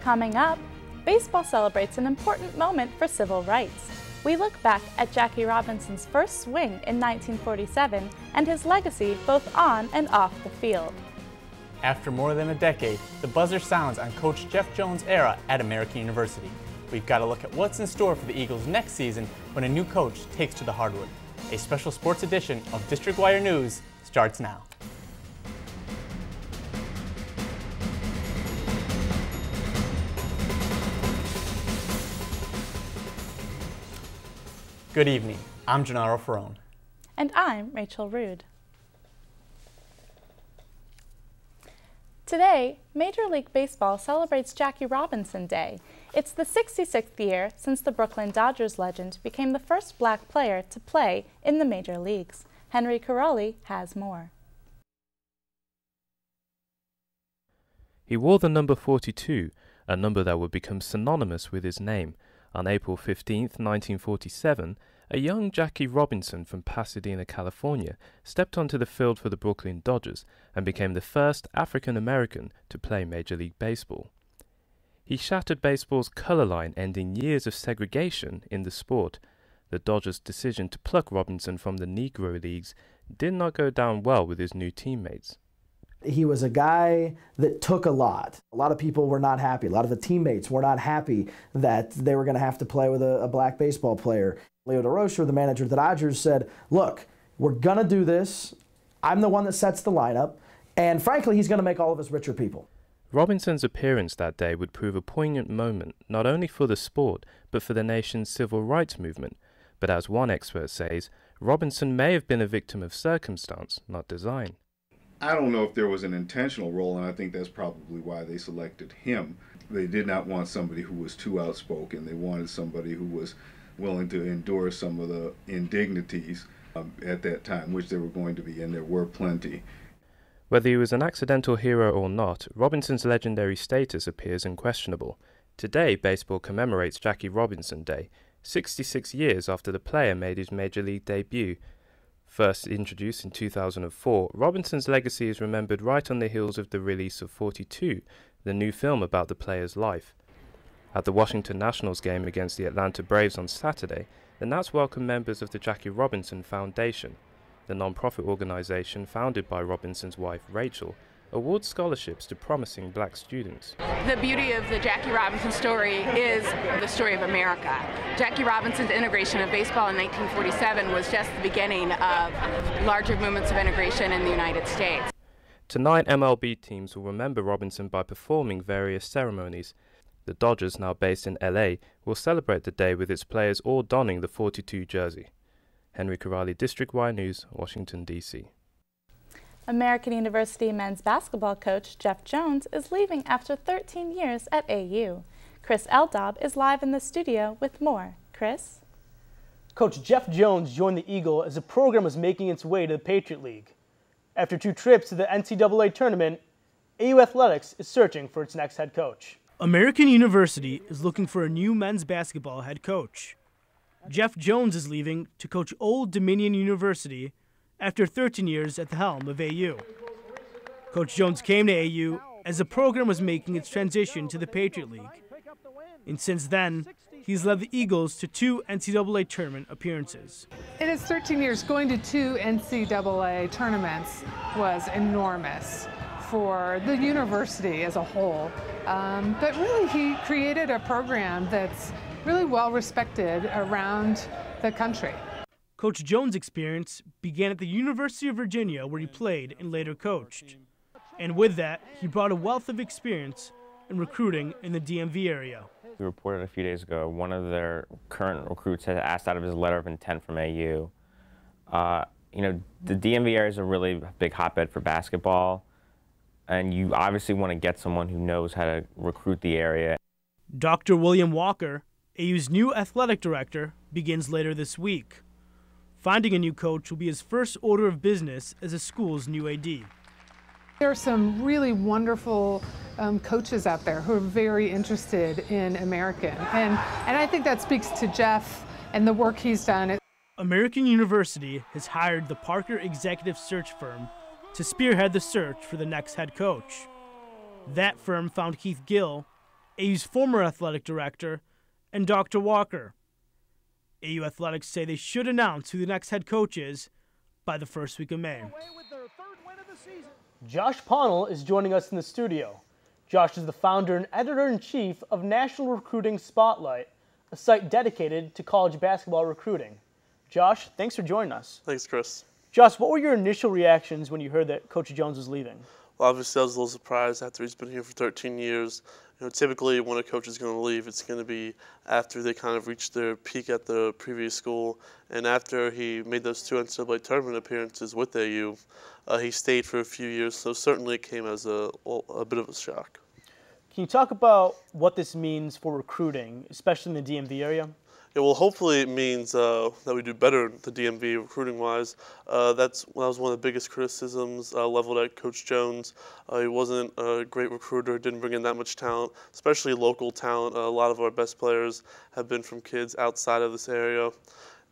Coming up, baseball celebrates an important moment for civil rights. We look back at Jackie Robinson's first swing in 1947 and his legacy both on and off the field. After more than a decade, the buzzer sounds on Coach Jeff Jones' era at American University. We've got to look at what's in store for the Eagles next season when a new coach takes to the hardwood. A special sports edition of District Wire News starts now. Good evening. I'm Gennaro Ferrone. And I'm Rachel Rude. Today, Major League Baseball celebrates Jackie Robinson Day. It's the 66th year since the Brooklyn Dodgers legend became the first black player to play in the major leagues. Henry Caroli has more. He wore the number 42, a number that would become synonymous with his name. On April 15, 1947, a young Jackie Robinson from Pasadena, California, stepped onto the field for the Brooklyn Dodgers and became the first African-American to play Major League Baseball. He shattered baseball's color line, ending years of segregation in the sport. The Dodgers' decision to pluck Robinson from the Negro Leagues did not go down well with his new teammates. He was a guy that took a lot. A lot of people were not happy. A lot of the teammates were not happy that they were going to have to play with a black baseball player. Leo DeRocher, the manager of the Dodgers, said, look, we're going to do this. I'm the one that sets the lineup. And frankly, he's going to make all of us richer people. Robinson's appearance that day would prove a poignant moment, not only for the sport, but for the nation's civil rights movement. But as one expert says, Robinson may have been a victim of circumstance, not design. I don't know if there was an intentional role, and I think that's probably why they selected him. They did not want somebody who was too outspoken. They wanted somebody who was willing to endure some of the indignities at that time, which there were going to be, and there were plenty. Whether he was an accidental hero or not, Robinson's legendary status appears unquestionable. Today, baseball commemorates Jackie Robinson Day, 66 years after the player made his Major League debut. First introduced in 2004, Robinson's legacy is remembered right on the heels of the release of 42, the new film about the player's life. At the Washington Nationals game against the Atlanta Braves on Saturday, the Nats welcomed members of the Jackie Robinson Foundation. The non-profit organization, founded by Robinson's wife, Rachel, awards scholarships to promising black students. The beauty of the Jackie Robinson story is the story of America. Jackie Robinson's integration of baseball in 1947 was just the beginning of larger movements of integration in the United States. Tonight, MLB teams will remember Robinson by performing various ceremonies. The Dodgers, now based in LA, will celebrate the day with its players all donning the 42 jersey. Henry Caroli, District Wire News, Washington, D.C. American University men's basketball coach Jeff Jones is leaving after 13 years at AU. Chris Eldob is live in the studio with more. Chris? Coach Jeff Jones joined the Eagle as the program was making its way to the Patriot League. After 2 trips to the NCAA tournament, AU Athletics is searching for its next head coach. American University is looking for a new men's basketball head coach. Jeff Jones is leaving to coach Old Dominion University after 13 years at the helm of AU. Coach Jones came to AU as the program was making its transition to the Patriot League. And since then, he's led the Eagles to 2 NCAA tournament appearances. In his 13 years, going to 2 NCAA tournaments was enormous for the university as a whole. But really, he created a program that's really well respected around the country. Coach Jones' experience began at the University of Virginia, where he played and later coached. And with that, he brought a wealth of experience in recruiting in the DMV area. We reported a few days ago, one of their current recruits had asked out of his letter of intent from AU. The DMV area is a really big hotbed for basketball, and you obviously want to get someone who knows how to recruit the area. Dr. William Walker, AU's new athletic director, begins later this week. Finding a new coach will be his first order of business as the school's new AD. There are some really wonderful coaches out there who are very interested in American. And I think that speaks to Jeff and the work he's done. American University has hired the Parker Executive Search Firm to spearhead the search for the next head coach. That firm found Keith Gill, AU's former athletic director, and Dr. Walker. AU Athletics say they should announce who the next head coach is by the first week of May. Josh Ponnell is joining us in the studio. Josh is the founder and editor-in-chief of National Recruiting Spotlight, a site dedicated to college basketball recruiting. Josh, thanks for joining us. Thanks, Chris. Josh, what were your initial reactions when you heard that Coach Jones was leaving? Well, obviously, I was a little surprised after he's been here for 13 years. Typically, when a coach is going to leave, it's going to be after they kind of reach their peak at the previous school. And after he made those 2 NCAA tournament appearances with AU, he stayed for a few years, so certainly it came as a bit of a shock. Can you talk about what this means for recruiting, especially in the DMV area? Yeah, well, hopefully it means that we do better in the DMV recruiting-wise. That was one of the biggest criticisms leveled at Coach Jones. He wasn't a great recruiter, didn't bring in that much talent, especially local talent. A lot of our best players have been from kids outside of this area.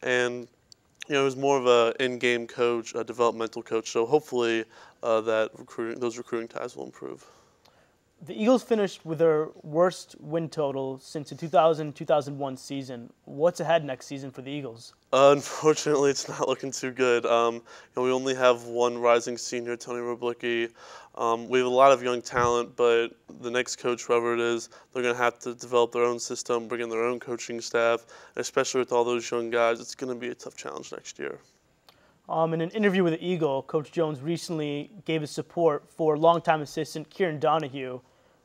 And he was more of an in-game coach, a developmental coach. So hopefully those recruiting ties will improve. The Eagles finished with their worst win total since the 2000-2001 season. What's ahead next season for the Eagles? Unfortunately, it's not looking too good. We only have one rising senior, Tony Roblicki. We have a lot of young talent, but the next coach, whoever it is, they're going to have to develop their own system, bring in their own coaching staff, especially with all those young guys. It's going to be a tough challenge next year. In an interview with the Eagle, Coach Jones recently gave his support for longtime assistant Kieran Donahue.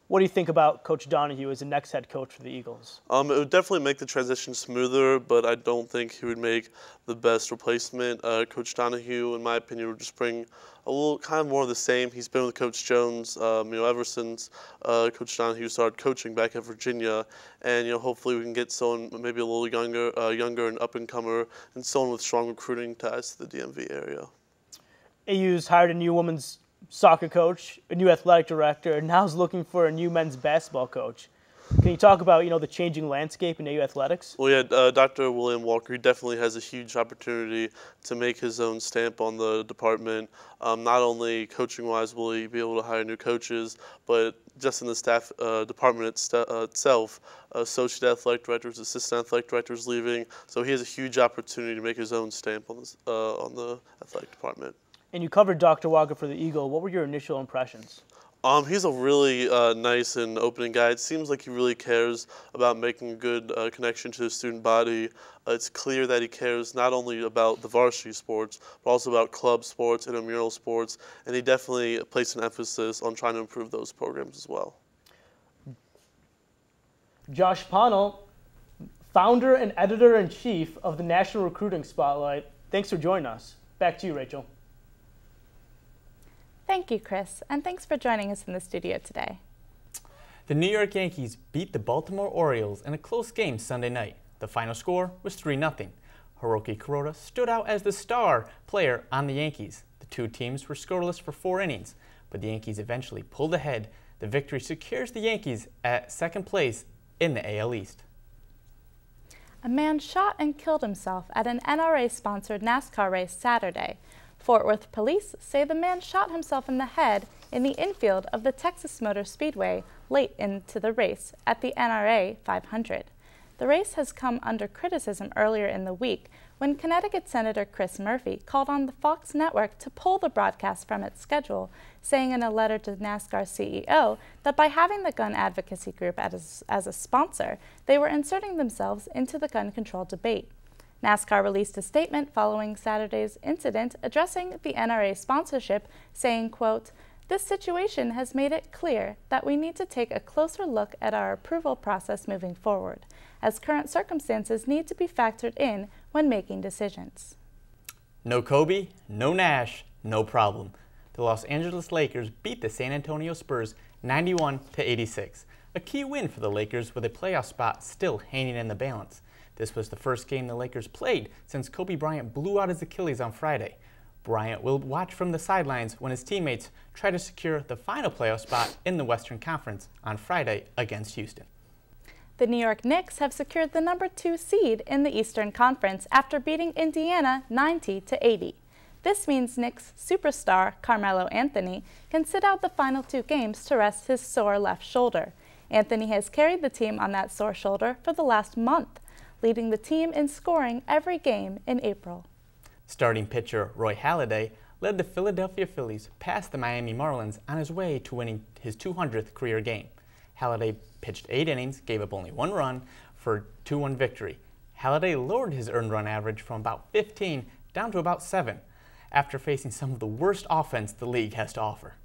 What do you think about Coach Donahue as the next head coach for the Eagles? It would definitely make the transition smoother, but I don't think he would make the best replacement. Coach Donahue, in my opinion, would just bring a little kind of more of the same. He's been with Coach Jones, ever since Coach Donahue started coaching back at Virginia, and hopefully we can get someone maybe a little younger and up and comer, and someone with strong recruiting ties to the DMV area. AU's hired a new women's soccer coach, a new athletic director, and now is looking for a new men's basketball coach. Can you talk about the changing landscape in AU athletics? Well, yeah, Dr. William Walker, he definitely has a huge opportunity to make his own stamp on the department. Not only coaching-wise will he be able to hire new coaches, but just in the staff department itself, associate athletic directors, assistant athletic directors leaving. So he has a huge opportunity to make his own stamp on the athletic department. And you covered Dr. Walker for the Eagle. What were your initial impressions? He's a really nice and opening guy. It seems like he really cares about making a good connection to the student body. It's clear that he cares not only about the varsity sports, but also about club sports, intramural sports, and he definitely placed an emphasis on trying to improve those programs as well. Josh Ponnell, founder and editor-in-chief of the National Recruiting Spotlight. Thanks for joining us. Back to you, Rachel. Thank you, Chris, and thanks for joining us in the studio today. The New York Yankees beat the Baltimore Orioles in a close game Sunday night. The final score was 3-0. Hiroki Kuroda stood out as the star player on the Yankees. The two teams were scoreless for 4 innings, but the Yankees eventually pulled ahead. The victory secures the Yankees at second place in the AL East. A man shot and killed himself at an NRA-sponsored NASCAR race Saturday. Fort Worth police say the man shot himself in the head in the infield of the Texas Motor Speedway late into the race at the NRA 500. The race has come under criticism earlier in the week when Connecticut Senator Chris Murphy called on the Fox network to pull the broadcast from its schedule, saying in a letter to NASCAR's CEO that by having the gun advocacy group as a sponsor, they were inserting themselves into the gun control debate. NASCAR released a statement following Saturday's incident addressing the NRA sponsorship, saying, quote, "This situation has made it clear that we need to take a closer look at our approval process moving forward, as current circumstances need to be factored in when making decisions." No Kobe, no Nash, no problem. The Los Angeles Lakers beat the San Antonio Spurs 91-86. A key win for the Lakers with a playoff spot still hanging in the balance. This was the first game the Lakers played since Kobe Bryant blew out his Achilles on Friday. Bryant will watch from the sidelines when his teammates try to secure the final playoff spot in the Western Conference on Friday against Houston. The New York Knicks have secured the number 2 seed in the Eastern Conference after beating Indiana 90-80. This means Knicks superstar Carmelo Anthony can sit out the final 2 games to rest his sore left shoulder. Anthony has carried the team on that sore shoulder for the last month, leading the team in scoring every game in April. Starting pitcher Roy Halladay led the Philadelphia Phillies past the Miami Marlins on his way to winning his 200th career game. Halladay pitched 8 innings, gave up only 1 run for a 2-1 victory. Halladay lowered his earned run average from about 15 down to about 7 after facing some of the worst offense the league has to offer.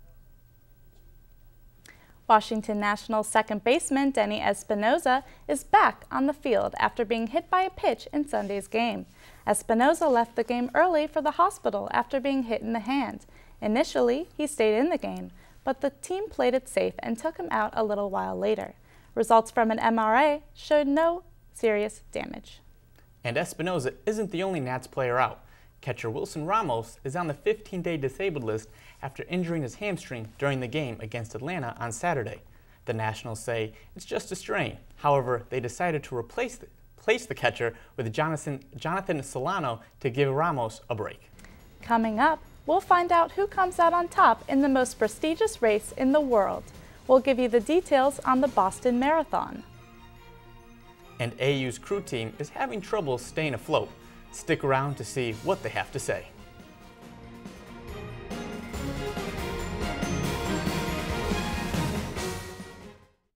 Washington Nationals second baseman Denny Espinosa is back on the field after being hit by a pitch in Sunday's game. Espinosa left the game early for the hospital after being hit in the hand. Initially, he stayed in the game, but the team played it safe and took him out a little while later. Results from an MRI showed no serious damage. And Espinosa isn't the only Nats player out. Catcher Wilson Ramos is on the 15-day disabled list after injuring his hamstring during the game against Atlanta on Saturday. The Nationals say it's just a strain. However, they decided to replace the catcher with Jonathan Solano to give Ramos a break. Coming up, we'll find out who comes out on top in the most prestigious race in the world. We'll give you the details on the Boston Marathon. And AU's crew team is having trouble staying afloat. Stick around to see what they have to say.